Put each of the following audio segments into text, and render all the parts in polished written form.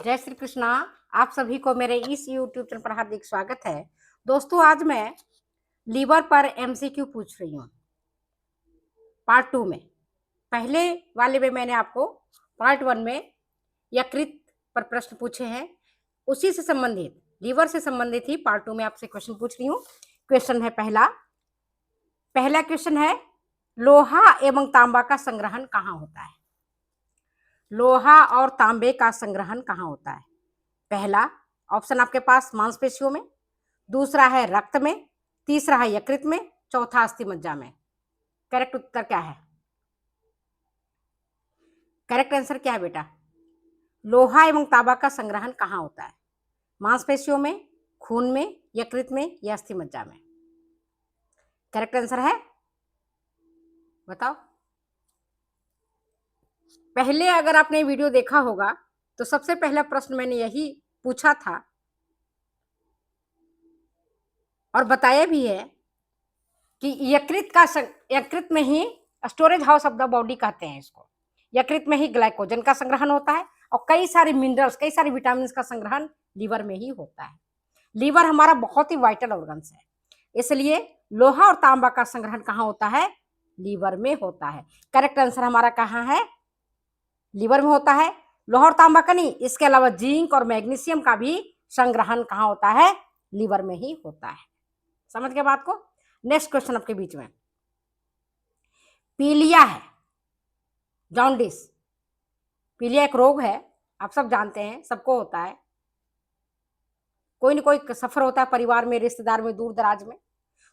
जय श्री कृष्णा। आप सभी को मेरे इस YouTube चैनल पर हार्दिक स्वागत है। दोस्तों, आज मैं लीवर पर MCQ पूछ रही हूँ पार्ट 2 में। पहले वाले में मैंने आपको पार्ट 1 में यकृत पर प्रश्न पूछे हैं, उसी से संबंधित लीवर से संबंधित ही पार्ट 2 में आपसे क्वेश्चन पूछ रही हूँ। क्वेश्चन है पहला क्वेश्चन है, लोहा एवं तांबा का संग्रहण कहाँ होता है? लोहा और तांबे का संग्रहण कहाँ होता है? पहला ऑप्शन आपके पास मांसपेशियों में, दूसरा है रक्त में, तीसरा है यकृत में, चौथा अस्थि मज्जा में। करेक्ट उत्तर क्या है? करेक्ट आंसर क्या है बेटा? लोहा एवं तांबा का संग्रहण कहाँ होता है? मांसपेशियों में, खून में, यकृत में या अस्थि मज्जा में? करेक्ट आंसर है, बताओ। पहले अगर आपने वीडियो देखा होगा तो सबसे पहला प्रश्न मैंने यही पूछा था और बताया भी है कि यकृत में ही storage house of the body कहते हैं इसको। यकृत में ही ग्लाइकोजन का संग्रहण होता है और कई सारे मिनरल्स, कई सारे विटामिन का संग्रहण लीवर में ही होता है। लीवर हमारा बहुत ही वाइटल ऑर्गन है, इसलिए लोहा और तांबा का संग्रहण कहाँ होता है? लीवर में होता है। करेक्ट आंसर हमारा कहाँ है? लीवर में होता है। लोहा और तांबा का नहीं, इसके अलावा जिंक और मैग्नीशियम का भी संग्रहण कहाँ होता है? लीवर में ही होता है। समझ गए बात को? नेक्स्ट क्वेश्चन आपके बीच में, पीलिया है, जॉन्डिस। पीलिया एक रोग है, आप सब जानते हैं, सबको होता है। कोई ना कोई सफर होता है परिवार में, रिश्तेदार में, दूर दराज में।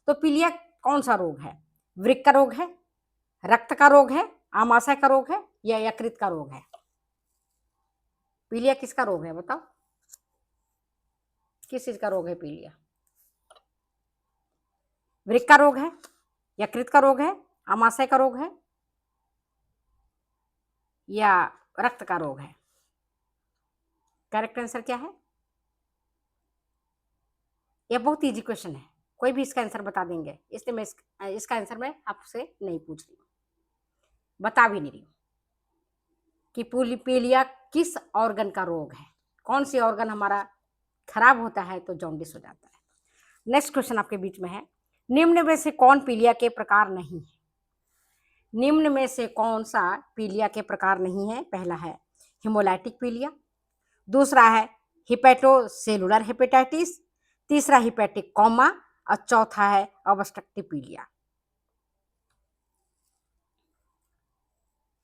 तो पीलिया कौन सा रोग है? वृक्क का रोग है, रक्त का रोग है, आमाशय का रोग है या यकृत का रोग है? पीलिया किसका रोग है बताओ? किस चीज का रोग है पीलिया? वृक्क का रोग है, यकृत का रोग है, आमाशय का रोग है या रक्त का रोग है? करेक्ट आंसर क्या है? यह बहुत इजी क्वेश्चन है, कोई भी इसका आंसर बता देंगे, इसलिए मैं इसका आंसर मैं आपसे नहीं पूछ रही हूँ, बता भी नहीं रही हूँ कि पीलिया किस ऑर्गन का रोग है। कौन सी ऑर्गन हमारा खराब होता है तो जॉन्डिस हो जाता है। नेक्स्ट क्वेश्चन आपके बीच में है, निम्न में से कौन पीलिया के प्रकार नहीं है? निम्न में से कौन सा पीलिया के प्रकार नहीं है? पहला है हिमोलाइटिक पीलिया, दूसरा है हिपेटोसेलुलर हेपेटाइटिस, तीसरा हिपेटिक कॉमा और चौथा है ऑब्स्ट्रक्टिव पीलिया।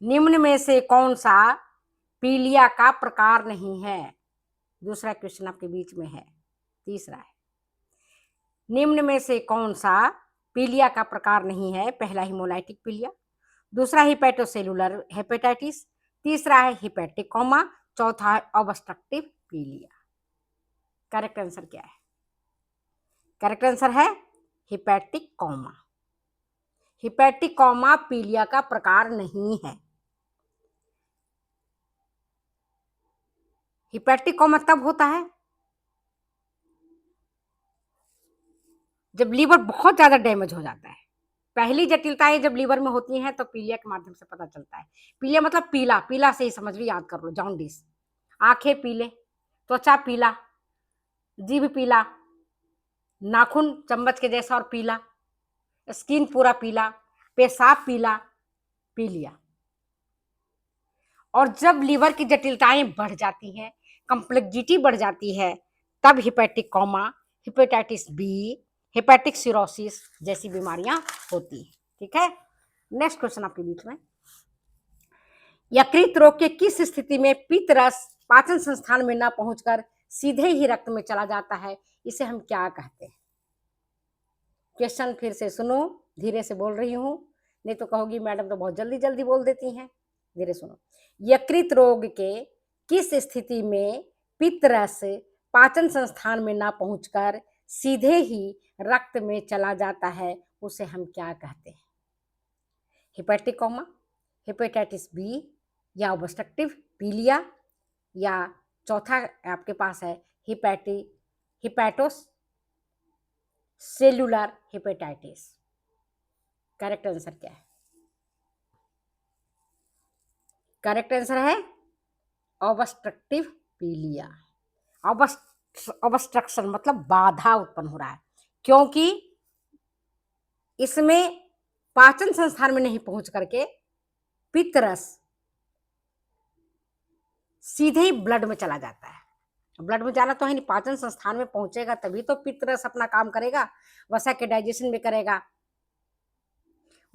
निम्न में से कौन सा पीलिया का प्रकार नहीं है? दूसरा क्वेश्चन आपके बीच में है। तीसरा है, निम्न में से कौन सा पीलिया का प्रकार नहीं है? पहला हिमोलाइटिक पीलिया, दूसरा हिपेटोसेलुलर हेपेटाइटिस, तीसरा है हिपेटिक कॉमा, चौथा है ऑब्स्ट्रक्टिव पीलिया। करेक्ट आंसर क्या है? करेक्ट आंसर है हिपेटिक कॉमा। हिपेटिक कॉमा पीलिया का प्रकार नहीं है। हिपेटिक कॉमा तब होता है जब लीवर बहुत ज्यादा डैमेज हो जाता है। पहली जटिलताएं जब लीवर में होती हैं तो पीलिया के माध्यम से पता चलता है। पीलिया मतलब पीला, पीला से ही समझ लो, याद कर लो, जॉन्डिस। आंखें पीले, त्वचा पीला, जीभ पीला, नाखून चम्मच के जैसा और पीला, स्किन पूरा पीला, पेशाब पीला, पीलिया। और जब लीवर की जटिलताएं बढ़ जाती हैं, कंप्लेक्सिटी बढ़ जाती है, तब hepatic coma, hepatitis B, hepatic cirrhosis जैसी बीमारियां होती हैं। ठीक है, नेक्स्ट क्वेश्चन आपके बीच में, यकृत रोग के किस स्थिति में पित्त रस पाचन संस्थान में न पहुंचकर सीधे ही रक्त में चला जाता है, इसे हम क्या कहते हैं? क्वेश्चन फिर से सुनो, धीरे से बोल रही हूं, नहीं तो कहोगी मैडम तो बहुत जल्दी जल्दी बोल देती हैं। धीरे सुनो। यकृत रोग के किस स्थिति में पित्त रस पाचन संस्थान में ना पहुंचकर सीधे ही रक्त में चला जाता है, उसे हम क्या कहते हैं? हिपेटिक कॉमा, हेपेटाइटिस बी या ऑब्स्ट्रक्टिव पीलिया या चौथा आपके पास है हिपेटोस सेलुलर हेपेटाइटिस। करेक्ट आंसर क्या है? करेक्ट आंसर है ऑब्स्ट्रक्टिव पीलिया। ऑब्स्ट्रक्शन मतलब बाधा उत्पन्न हो रहा है, क्योंकि इसमें पाचन संस्थान में नहीं पहुंच करके पित्त रस सीधे ही ब्लड में चला जाता है। ब्लड में जाना तो है नहीं, पाचन संस्थान में पहुंचेगा तभी तो पित्त रस अपना काम करेगा, वसा के डाइजेशन में करेगा,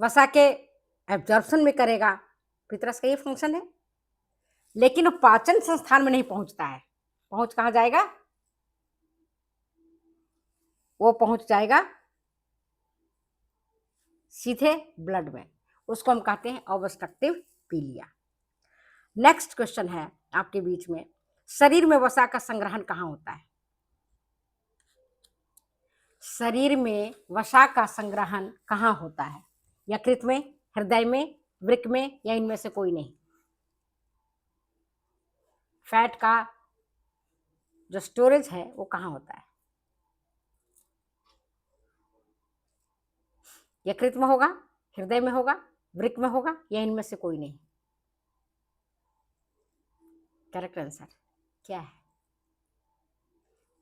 वसा के एब्जॉर्प्शन में करेगा। पित्त रस का ये फंक्शन है। लेकिन वो पाचन संस्थान में नहीं पहुंचता है। पहुंच कहां जाएगा? वो पहुंच जाएगा सीधे ब्लड में। उसको हम कहते हैं ऑब्स्ट्रक्टिव पीलिया। नेक्स्ट क्वेश्चन है आपके बीच में, शरीर में वसा का संग्रहण कहां होता है? शरीर में वसा का संग्रहण कहां होता है? यकृत में, हृदय में, वृक्क में, या इनमें से कोई नहीं? फैट का जो स्टोरेज है वो कहां होता है? यकृत में होगा, हृदय में होगा, वृक्क में होगा, या इनमें से कोई नहीं? करेक्ट आंसर क्या है?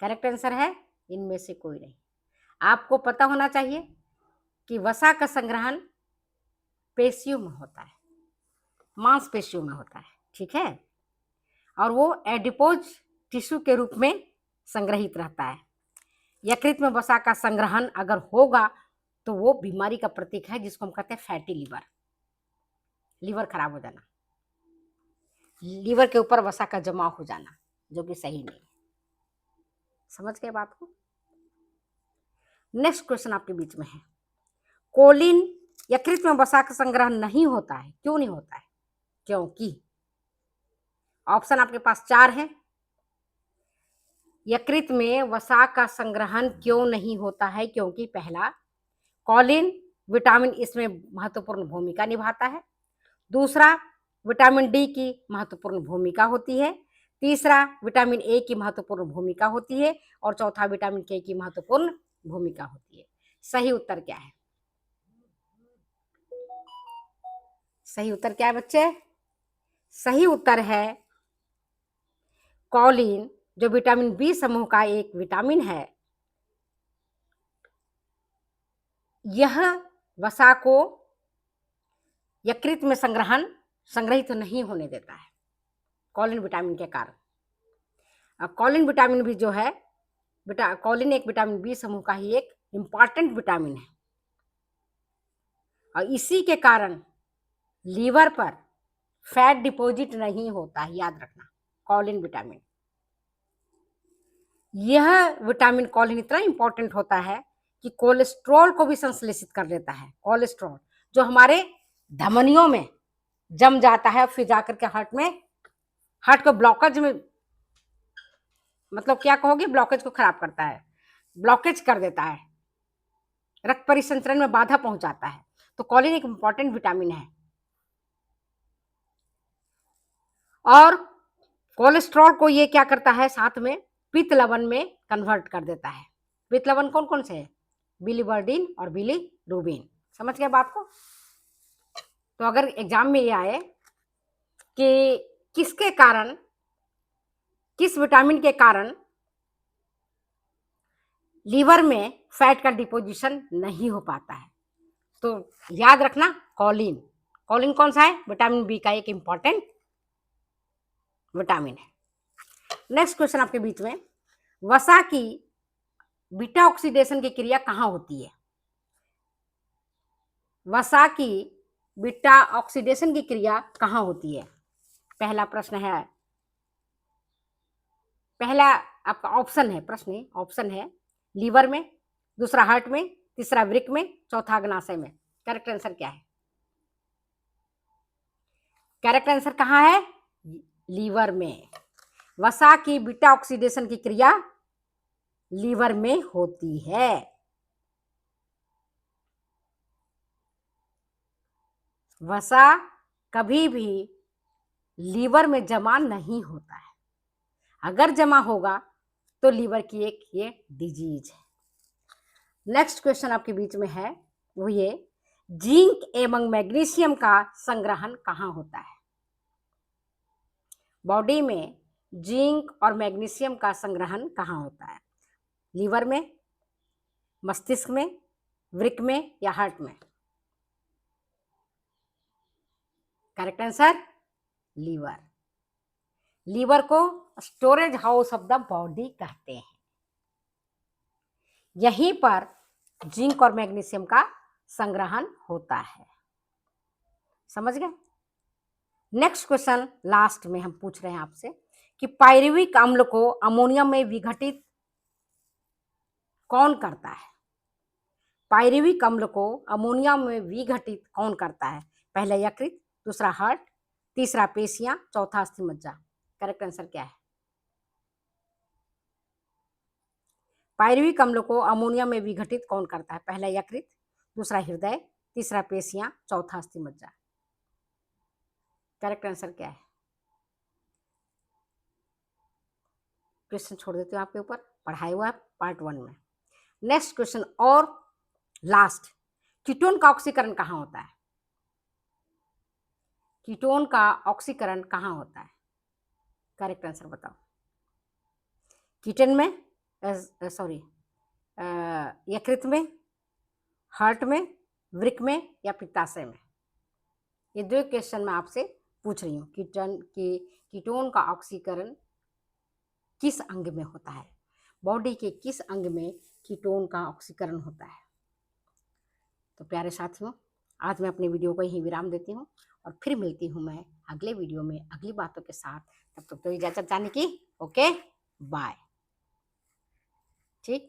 करेक्ट आंसर है इनमें से कोई नहीं। आपको पता होना चाहिए कि वसा का संग्रहण पेशियों में होता है, मांसपेशियों में होता है, ठीक है, और वो एडिपोज टिश्यू के रूप में संग्रहित रहता है। यकृत में वसा का संग्रहण अगर होगा तो वो बीमारी का प्रतीक है, जिसको हम कहते हैं फैटी लीवर। लीवर खराब हो जाना, लीवर के ऊपर वसा का जमाव हो जाना, जो कि सही नहीं। समझ गए बात को? नेक्स्ट क्वेश्चन आपके बीच में है, कोलिन यकृत में वसा का संग्रहण नहीं होता है, क्यों नहीं होता है? क्योंकि ऑप्शन आपके पास 4 है। यकृत में वसा का संग्रहण क्यों नहीं होता है? क्योंकि पहला, कोलिन विटामिन इसमें महत्वपूर्ण भूमिका निभाता है। दूसरा, विटामिन डी की महत्वपूर्ण भूमिका होती है। तीसरा, विटामिन ए की महत्वपूर्ण भूमिका होती है। और चौथा, विटामिन के की महत्वपूर्ण भूमिका होती है। सही उत्तर क्या है? सही उत्तर क्या है बच्चे? सही उत्तर है कोलिन, जो विटामिन बी समूह का एक विटामिन है। यह वसा को यकृत में संग्रहित नहीं होने देता है कोलिन विटामिन के कारण। अब कोलिन विटामिन भी जो है, कोलिन एक विटामिन बी समूह का ही एक इंपॉर्टेंट विटामिन है, और इसी के कारण लीवर पर फैट डिपॉजिट नहीं होता है, याद रखना। कोलिन विटामिन, यह विटामिन कोलिन इतना इंपॉर्टेंट होता है कि कोलेस्ट्रॉल को भी संश्लेषित कर लेता है। कोलेस्ट्रॉल जो हमारे धमनियों में जम जाता है, फिर जाकर के हार्ट को ब्लॉकेज में, मतलब क्या कहोगे, ब्लॉकेज को खराब करता है, ब्लॉकेज कर देता है, रक्त परिसंचरण में बाधा पहुंचाता है। तो कोलिन एक इंपॉर्टेंट विटामिन है। और कोलेस्ट्रॉल को ये क्या करता है, साथ में पित्त लवण में कन्वर्ट कर देता है। पित्त लवण कौन कौन से है? बिलीवर्डिन और बिलीरुबिन। समझ गए बात को? तो अगर एग्जाम में ये आए कि किसके कारण, किस विटामिन के कारण लीवर में फैट का डिपोजिशन नहीं हो पाता है, तो याद रखना कोलिन। कोलिन कौन सा है? विटामिन बी का एक इंपॉर्टेंट विटामिन है। नेक्स्ट क्वेश्चन आपके बीच में, वसा की बीटा ऑक्सीडेशन की क्रिया कहां होती है? वसा की बीटा ऑक्सीडेशन की क्रिया कहां होती है? पहला प्रश्न है, पहला आपका ऑप्शन है, प्रश्न ऑप्शन है लीवर में, दूसरा हार्ट में, तीसरा वृक्क में, चौथा अग्नाशय में। करेक्ट आंसर क्या है? करेक्ट आंसर कहां है? लीवर में। वसा की बीटा ऑक्सीडेशन की क्रिया लीवर में होती है। वसा कभी भी लीवर में जमा नहीं होता है, अगर जमा होगा तो लीवर की एक ये डिजीज है। नेक्स्ट क्वेश्चन आपके बीच में है वो ये, जिंक एवं मैग्नीशियम का संग्रहण कहां होता है? बॉडी में जिंक और मैग्नीशियम का संग्रहण कहाँ होता है? लीवर में, मस्तिष्क में, वृक्क में या हार्ट में? Correct answer liver. लीवर को storage house of the body कहते हैं। यहीं पर जिंक और मैग्नीशियम का संग्रहण होता है। समझ गए? नेक्स्ट क्वेश्चन लास्ट में हम पूछ रहे हैं आपसे कि पायरुविक अम्ल को अमोनियम में विघटित कौन करता है? पायरुविक अम्ल को अमोनिया में विघटित कौन करता है? पहला यकृत, दूसरा हार्ट, तीसरा पेशियां, चौथा अस्थि मज्जा। करेक्ट आंसर क्या है? पायरुविक अम्ल को अमोनिया में विघटित कौन करता है? पहला यकृत, दूसरा हृदय, तीसरा पेशियां, चौथा अस्थि मज्जा। करेक्ट आंसर क्या है? क्वेश्चन छोड़ देते हो आपके ऊपर, पढ़ाया हुआ है पार्ट 1 में। नेक्स्ट क्वेश्चन और लास्ट, कीटोन का ऑक्सीकरण कहाँ होता है? कीटोन का ऑक्सीकरण कहाँ होता है? करेक्ट आंसर बताओ। कीटन में, सॉरी, यकृत में, हार्ट में, वृक्क में या पित्ताशय में? ये 2 क्वेश्चन मैं आपसे पूछ रही हूँ। कीटोन का ऑक्सीकरण किस अंग में होता है? बॉडी के किस अंग में कीटोन का ऑक्सीकरण होता है? तो प्यारे साथियों, आज मैं अपने वीडियो को यहीं विराम देती हूँ और फिर मिलती हूँ मैं अगले वीडियो में अगली बातों के साथ। तब तक तो इजाजत जाने की। Okay, bye. ठीक,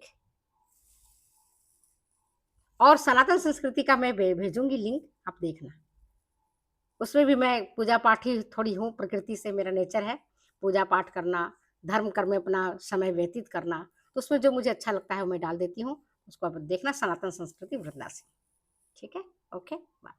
और सनातन संस्कृति का मैं भेजूंगी लिंक, आप देखना। उसमें भी मैं पूजा पाठ ही थोड़ी हूँ, प्रकृति से मेरा नेचर है पूजा पाठ करना, धर्म कर्म में अपना समय व्यतीत करना। तो उसमें जो मुझे अच्छा लगता है वो मैं डाल देती हूँ, उसको आप देखना, सनातन संस्कृति वृंदासी। ठीक है, ओके, बाय।